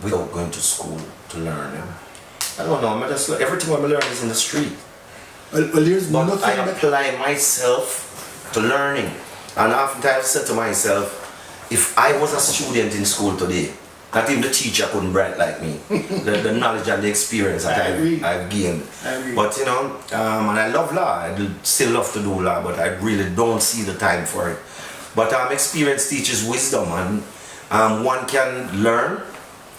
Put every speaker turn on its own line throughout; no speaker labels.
without going to school to learn. I don't know, everything I learn is in the street.
Well, there's
but
nothing
I apply myself to learning. And oftentimes I said to myself, if I was a student in school today, not even the teacher couldn't write like me. The knowledge and the experience that I've gained. But you know, and I love law. I still love to do law, but I really don't see the time for it. But experience teaches wisdom, and one can learn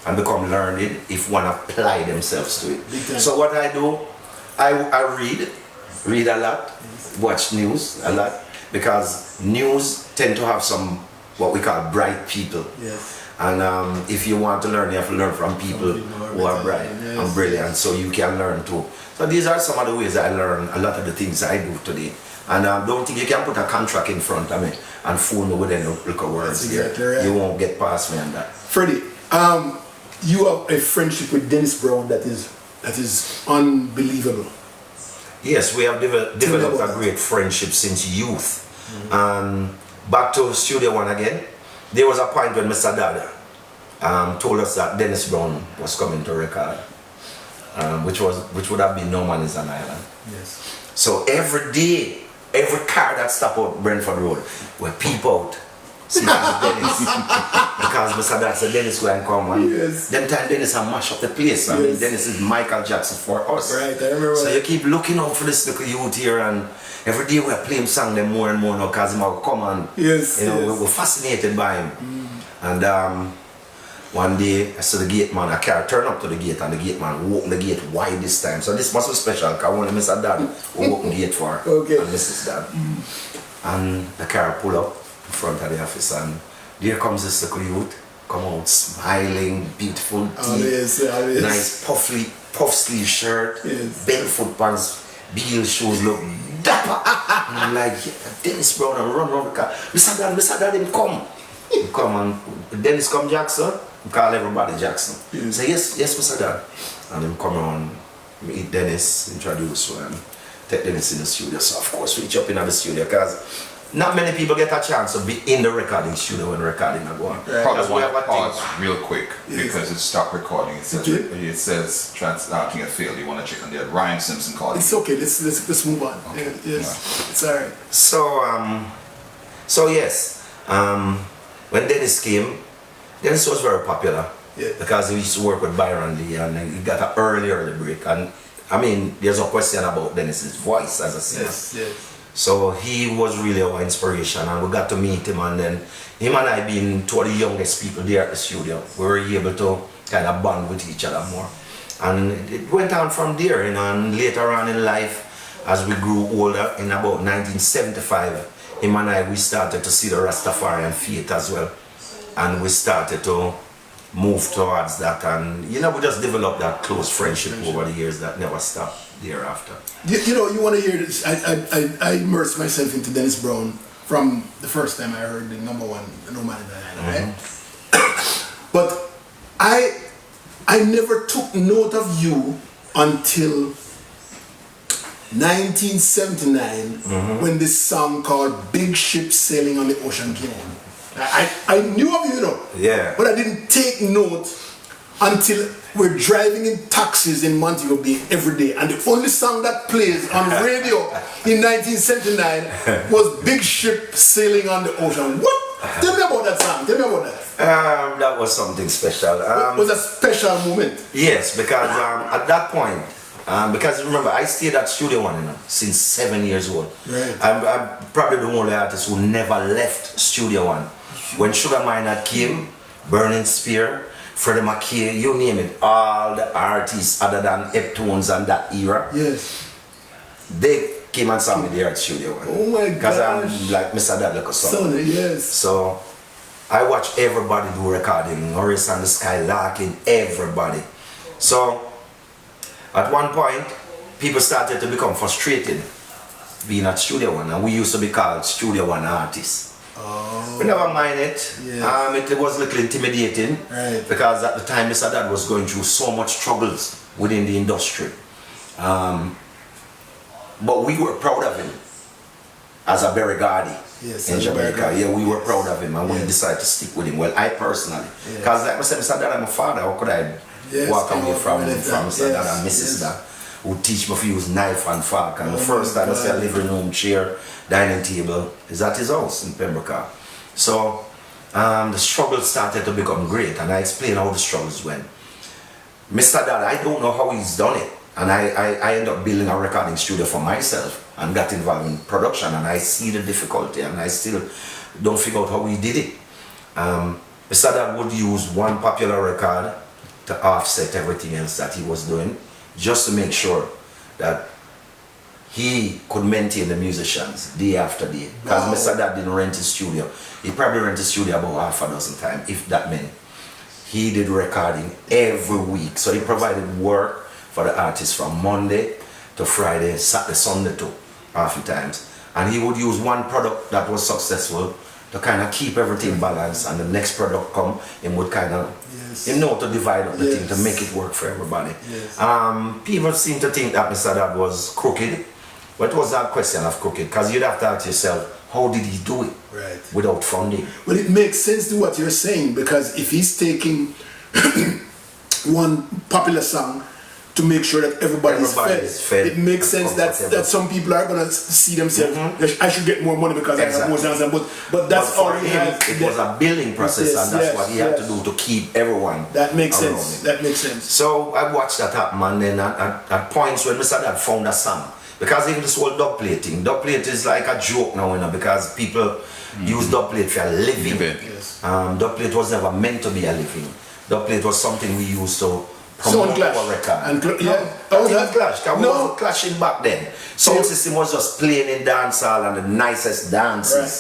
and become learned if one apply themselves to it. So what I do, I read a lot, watch news a lot, because news tend to have some what we call bright people.
Yes.
And if you want to learn, you have to learn from people who are bright and brilliant, so you can learn too. So these are some of the ways I learn a lot of the things I do today. And don't think you can put a contract in front of me and fool me with any look of words here. Exactly right. You won't get past me on that.
Freddie, you have a friendship with Dennis Brown that is unbelievable.
Yes, we have developed a great friendship since youth. Back to Studio One again. There was a point when Mr. Dada told us that Dennis Brown was coming to record, which would have been No Man Is an Island.
Yes.
So every day, every car that stopped out Brentford Road, we peep out, see Dennis, because Mr. Dada said Dennis go and come. And them time Dennis had mash up the place. I mean, Dennis is Michael Jackson for us.
Right, I remember.
So you keep looking out for this little youth here, and every day we're playing song them more and more now because he will come and you know, we're fascinated by him. And one day I saw the gate man, a car turn up to the gate and the gate man opened the gate wide this time. So this must be special because only Mr. Dad who opened the gate for and Mrs. Dad. And the car pull up in front of the office and there comes this little youth, come out smiling, beautiful teeth, nice puff sleeve shirt, barefoot pants, heel shoes, look dapper. And I'm like, Dennis Brown, and run around the car. Mr. Dad, him come. He come and Dennis come Jackson. He call everybody Jackson. Say yes, Mr. Dad. And him come around, meet Dennis, introduce him, take Dennis in the studio. So of course we jump in at the studio because not many people get a chance to be in the recording studio when recording are going.
Probably want to pause real quick because it stopped recording. It says translating a failed. You want to check on that. Ryan Simpson called.
It's okay. Let's move on. Okay. It's alright.
So yes, when Dennis came, Dennis was very popular because he used to work with Byron Lee and he got an early break. And I mean, there's no question about Dennis's voice as a singer.
Yes.
So he was really our inspiration and we got to meet him, and then him and I being two of the youngest people there at the studio, we were able to kind of bond with each other more. And it went on from there, you know, and later on in life, as we grew older, in about 1975, him and I, we started to see the Rastafarian faith as well. And we started to move towards that, and you know, we just developed that close friendship over the years that never stopped thereafter.
You know, you want to hear this? I immersed myself into Dennis Brown from the first time I heard the #1 No Man in the Island, right? But I never took note of you until 1979 when this song called Big Ship Sailing on the Ocean came on. I knew of you, you know, but I didn't take note until we're driving in taxis in Montego Bay every day, and the only song that plays on radio in 1979 was Big Ship Sailing on the Ocean. What? Tell me about that song. Tell me about that.
That was something special.
It was a special moment.
Yes, because at that point, because remember, I stayed at Studio One, you know, since 7 years old.
Right.
I'm probably the only artist who never left Studio One. When Sugar Miner came, Burning Spear, Freddie McGregor, you name it, all the artists other than Eptones and that era, they came and saw me there at Studio One.
Oh my God!
Because I'm like Mr. Dadlock or something.
Yes.
So I watch everybody do recording, Norris and the Sky Larkin, everybody. So at one point, people started to become frustrated being at Studio One, and we used to be called Studio One artists.
Oh.
We never mind it.
Yes.
It was a little intimidating because at the time Mr. Dad was going through so much struggles within the industry. But we were proud of him as a Berry Gardy.
Yes,
in Jamaica. Yeah, we were proud of him and we decided to stick with him. Well, I personally, because like I said, Mr. Dad, I'm a father, how could I walk away from Mr. Dad and Mrs. Dad, who teach me to use knife and fork, and the first time I see a living room, chair, dining table is at his house in Pembroke. So the struggle started to become great, and I explained how the struggles went. Mr. Dad, I don't know how he's done it, and I ended up building a recording studio for myself and got involved in production, and I see the difficulty, and I still don't figure out how he did it. Mr. Dad would use one popular record to offset everything else that he was doing, just to make sure that he could maintain the musicians day after day. Because Mr. Dad didn't rent his studio. He probably rented his studio about half a dozen times, if that many. He did recording every week. So he provided work for the artists from Monday to Friday, Saturday, Sunday too, half the times. And he would use one product that was successful to kind of keep everything balanced, and the next product come, and would kind of, you know, to divide up the thing to make it work for everybody. People seem to think that Mr. Dad was crooked, but it was that question of crooked, because you'd have to ask yourself, how did he do it without funding?
Well, it makes sense to what you're saying, because if he's taking one popular song to make sure that everybody's fed, it makes sense that some people are going to see themselves, I should get more money because I have more dancers, but that's all he has.
It was a building process, and that's what he had to do to keep everyone
That makes
around
sense.
him.
That makes sense.
So I watched that happen, and then at points when Mr. Dad found a song, because even this whole dub plate thing, dub plate is like a joke now, you know, because people use dub plate for a living. Dub plate was never meant to be a living. Dub plate was something we used to promote our record.
That
clashed. We wasn't clashing back then. Sound system was just playing in dancehall and the nicest dances.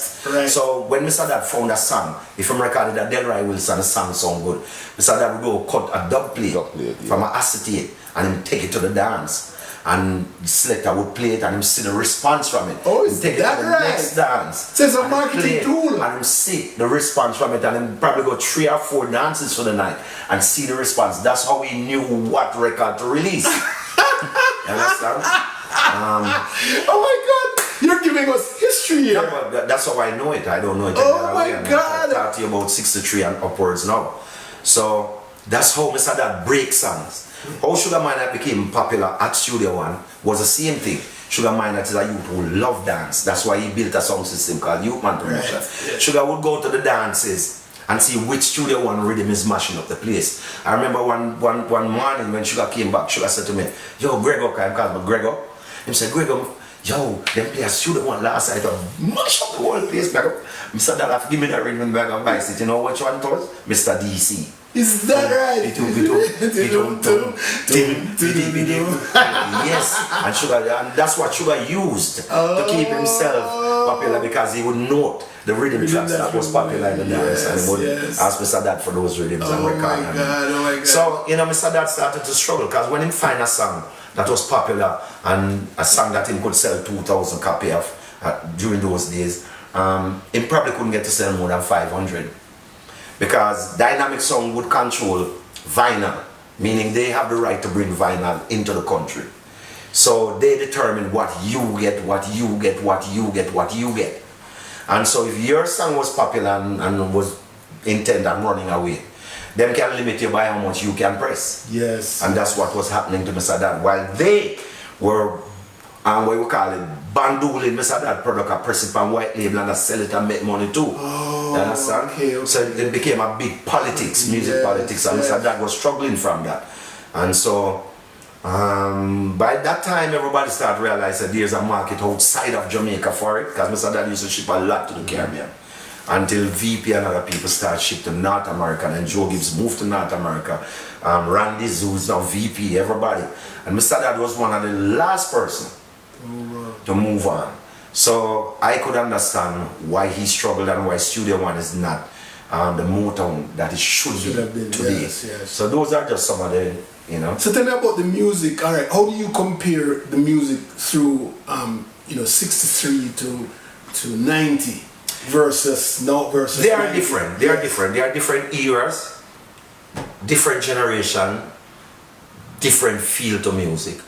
So when Mr. Dad found a song, if I'm recording that Delroy Wilson, the song sound good, Mr. Dad would go cut a dub plate from an acetate and then take it to the dance. And the selector would play it and him see the response from it.
Oh, is
take
that
it to the
right?
next dance.
So it's a marketing tool.
And him see the response from it, and then probably go 3 or 4 dances for the night and see the response. That's how he knew what record to release. You understand?
Oh my God! You're giving us history here.
No, but that's how I know it. I don't know it.
Oh my God!
I'm talking to you about 63 and upwards now. So that's how Mr. Dad break songs. How Sugar Minott became popular at Studio One was the same thing. Sugar Minott is a youth who love dance. That's why he built a sound system called Youth Man Promotion. Sugar would go to the dances and see which Studio One rhythm is mashing up the place. I remember one morning when Sugar came back, Sugar said to me, yo, Gregor, I called me Gregor. He said, Gregor, yo, them play a Studio One last night to mash up the whole place, Gregor. Mr. Dad, give me that rhythm back and buy it. You know which one it was? Mr. DC.
Is that right?
Yes, and Sugar, and that's what Sugar used to keep himself popular, because he would note the rhythm tracks that was popular in the dance, and he would ask Mr. Dad for those rhythms and record.
Oh my God.
So, you know, Mr. Dad started to struggle, because when he find a song that was popular and a song that he could sell 2,000 copies of during those days, he probably couldn't get to sell more than 500. Because Dynamic Sound would control vinyl, meaning they have the right to bring vinyl into the country. So they determine what you get, what you get, what you get, what you get. And so if your song was popular and was intent on running away, them can limit you by how much you can press.
Yes.
And that's what was happening to Mr. Dad. While they were, what we call it, bandooling Mr. Dad product, and press it on white label and sell it and make money too. You understand?
Okay.
So it became a big politics, music politics, and Mr. Dad was struggling from that. And so by that time, everybody started realizing there's a market outside of Jamaica for it, because Mr. Dad used to ship a lot to the Caribbean. Until VP and other people started shipping to North America, and then Joe Gibbs moved to North America. Randy Zoo's now VP, everybody. And Mr. Dad was one of the last person to move on. So I could understand why he struggled and why Studio One is not the Motown that it should be today.
Yes.
So those are just some of the, you know.
So tell me about the music. All right, how do you compare the music through, 63 to 90 versus now versus?
They are different. They are different. They are different eras, different generation, different feel to music.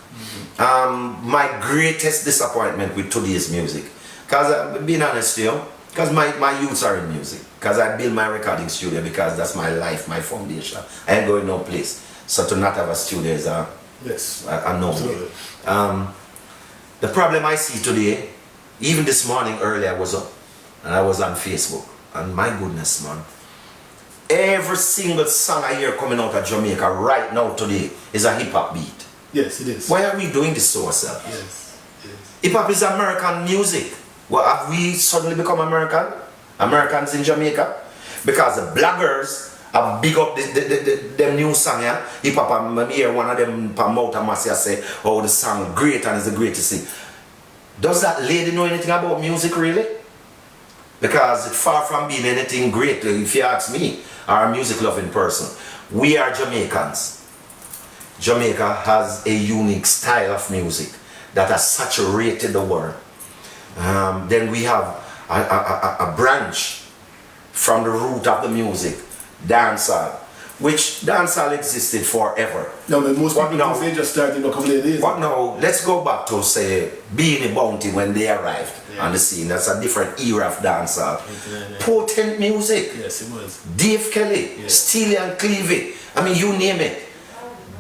My greatest disappointment with today's music, because being honest with you, Because my youths are in music. Because I build my recording studio because that's my life, my foundation. I ain't going no place. So to not have a studio is a no. The problem I see today, even this morning early I was up and I was on Facebook. And my goodness, man. Every single song I hear coming out of Jamaica right now today is a hip-hop beat.
Yes, it is.
Why are we doing this to ourselves?
Yes, yes.
Hip-hop is American music. Well, have we suddenly become Americans in Jamaica? Because the bloggers have big up them new song, yeah? Hip-hop, I hear one of them promote and say, oh, the song great and it's the greatest thing. Does that lady know anything about music, really? Because it's far from being anything great, if you ask me, or a music-loving person. We are Jamaicans. Jamaica has a unique style of music that has saturated the world. Then we have a branch from the root of the music, dancehall, which dancehall existed forever.
No, but most people now, they just started a couple of days.
But now, let's go back to, say, Beanie Bounty when they arrived on the scene. That's a different era of dancehall. Potent music.
Yes, it was.
Dave Kelly, Steely and Clevie. I mean, you name it.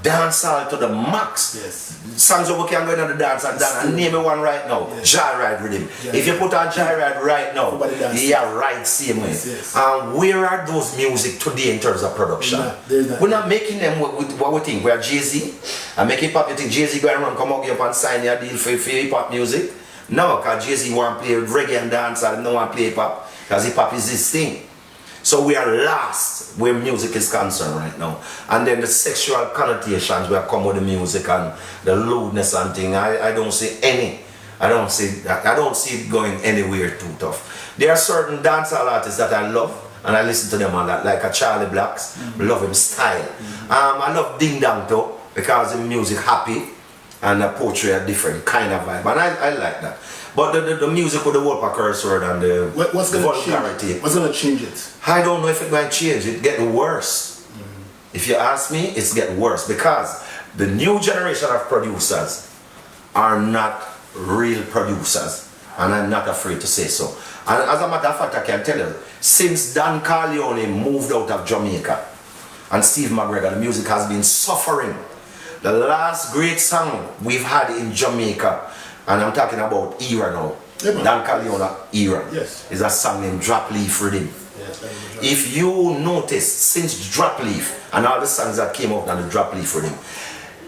Dancehall to the max.
Yes.
Songs that we can go into the dance and name me one right now.
Yes.
Joyride Rhythm. If you put on Joyride right now, yeah, right, same way.
Yes.
Where are those music today in terms of production? We're not making them with what we think. We are Jay-Z. And make hip-hop, you think Jay-Z going around, come up and sign your deal for hip-hop music? No, because Jay-Z want to play reggae and dance and no one play hip-hop. Because hip-hop is his thing. So we are lost where music is concerned right now. And then the sexual connotations will come with the music and the lewdness and thing. I don't see any. I don't see it going anywhere too tough. There are certain dancehall artists that I love and I listen to them a lot, like a Charlie Blacks. Love him style. I love Ding Dong too because the music happy and the poetry a different kind of vibe. And I like that. But the music with the whoop curse word and the vulgarity.
What's going to change it?
I don't know if it's going to change. It's getting worse. If you ask me, it's getting worse because the new generation of producers are not real producers. And I'm not afraid to say so. And as a matter of fact, I can tell you, since Don Corleone moved out of Jamaica and Steve McGregor, the music has been suffering. The last great song we've had in Jamaica, and I'm talking about era now, Don Corleone era, is a song named Drop Leaf Rhythm. If you notice, since Drop Leaf and all the songs that came out on the Drop Leaf Rhythm,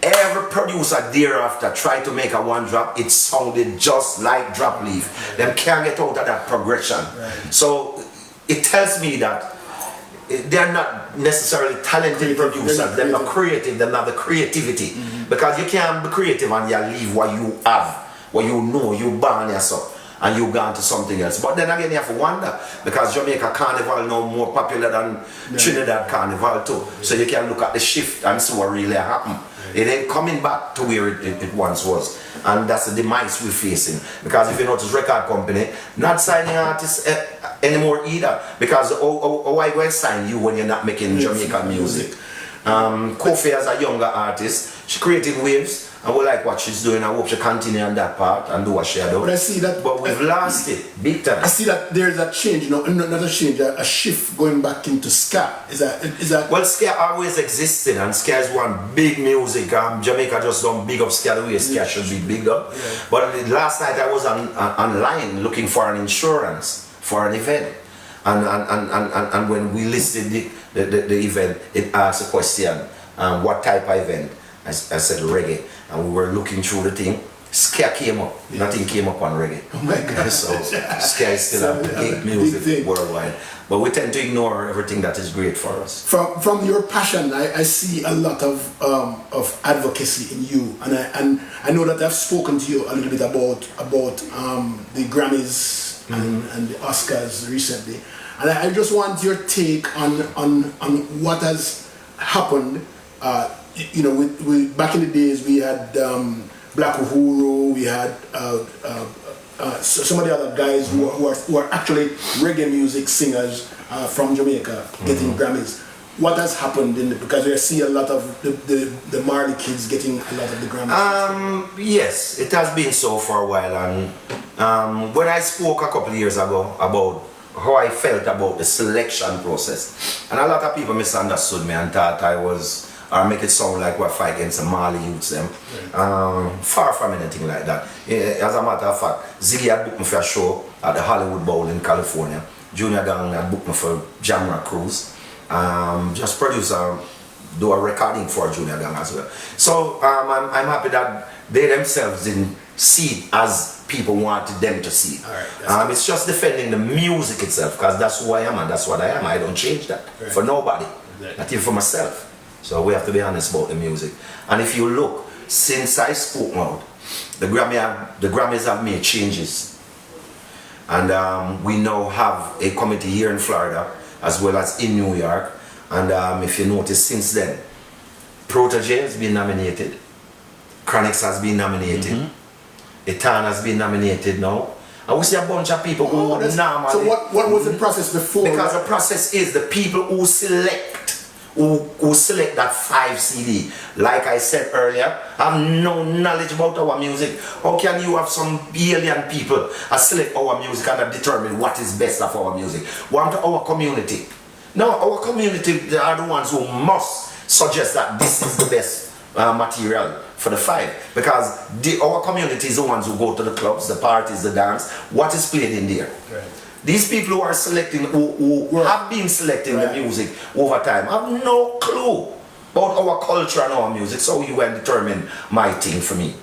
every producer thereafter tried to make a one drop, it sounded just like Drop Leaf. Them can't get out of that progression. So it tells me that they're not necessarily talented producers, they're not creative, they're not the creativity. Because you can't be creative and you leave what you have, what you know, you born yourself. And you gone to something else. But then again you have to wonder because Jamaica Carnival now more popular than Trinidad Carnival too. So you can look at the shift and see what really happened. It ain't coming back to where it once was. And that's the demise we're facing. Because if you notice record company, not signing artists anymore either. Because why go and sign you when you're not making Jamaican music? Kofi as a younger artist, she created waves. And we like what she's doing. I hope she continue on that part and do what she does.
But I see that.
But we've lost it big time.
I see that there's a change, not a change, a shift going back into ska. Is that?
Well, ska always existed, and ska is one big music. Jamaica just don't big up ska the way ska should be big up. But last night I was online looking for an insurance for an event, and when we listed the event, it asked a question: what type of event? I said reggae. And we were looking through the thing, ska came up. Nothing came up on reggae.
Oh my God.
So ska is still a big music worldwide. But we tend to ignore everything that is great for us.
From your passion, I see a lot of advocacy in you, and I know that I've spoken to you a little bit about the Grammys and the Oscars recently, and I just want your take on what has happened. You know, back in the days we had Black Uhuru, we had some of the other guys who are actually reggae music singers from Jamaica getting Grammys. What has happened because we see a lot of the Marley kids getting a lot of the Grammys?
Yes, it has been so for a while, and when I spoke a couple of years ago about how I felt about the selection process. And a lot of people misunderstood me and thought I was, or make it sound like we're fighting against the Mali youths them. Far from anything like that. As a matter of fact, Ziggy had booked me for a show at the Hollywood Bowl in California. Junior Gang had booked me for Jamra Cruise. Just producer, do a recording for Junior Gang as well. So I'm happy that they themselves didn't see it as people wanted them to see it. Right, it's just defending the music itself, because that's who I am and that's what I am. I don't change that for nobody, not even for myself. So we have to be honest about the music. And if you look, since I spoke out, the Grammys have made changes. And we now have a committee here in Florida as well as in New York. And if you notice, since then, Protégé has been nominated, Chronix has been nominated, Etan has been nominated now. And we see a bunch of people who normally...
So what was the process before?
Because the process is the people who select, who select that 5 CD. Like I said earlier, have no knowledge about our music. How can you have some alien people select our music and determine what is best of our music? Want our community. No, our community, they are the ones who must suggest that this is the best material for the 5, because our community is the ones who go to the clubs, the parties, the dance. What is played in there? These people who are selecting, who have been selecting the music over time, have no clue about our culture and our music. So you will determine my thing for me.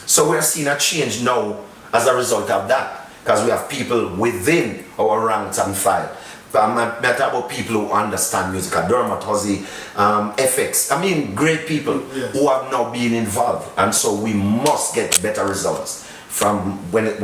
So we're seeing a change now as a result of that, because we have people within our ranks and file. I'm not about people who understand music, Dermot Hosey, FX. I mean, great people who have now been involved, and so we must get better results from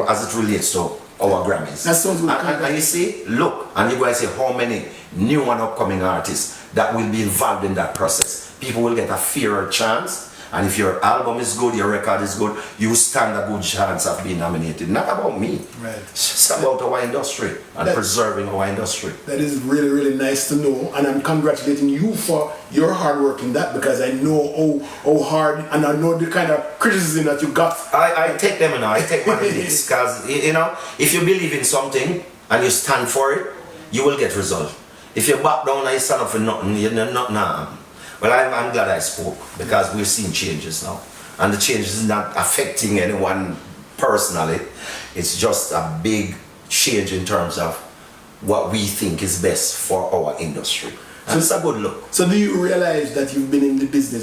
as it relates to our Grammys.
That sounds good.
And you see, look, and you guys see how many new and upcoming artists that will be involved in that process. People will get a fairer chance. And if your album is good, your record is good, you stand a good chance of being nominated. Not about me. It's just about our industry and preserving our industry.
That is really, really nice to know. And I'm congratulating you for your hard work in that, because I know how hard, and I know the kind of criticism that you got.
I take them and I take my critics, because, you know, if you believe in something and you stand for it, you will get results. If you back down and you stand up for nothing, you're not. Well, I'm glad I spoke, because we're seeing changes now. And the change is not affecting anyone personally. It's just a big change in terms of what we think is best for our industry. And it's a good look.
So do you realize that you've been in the business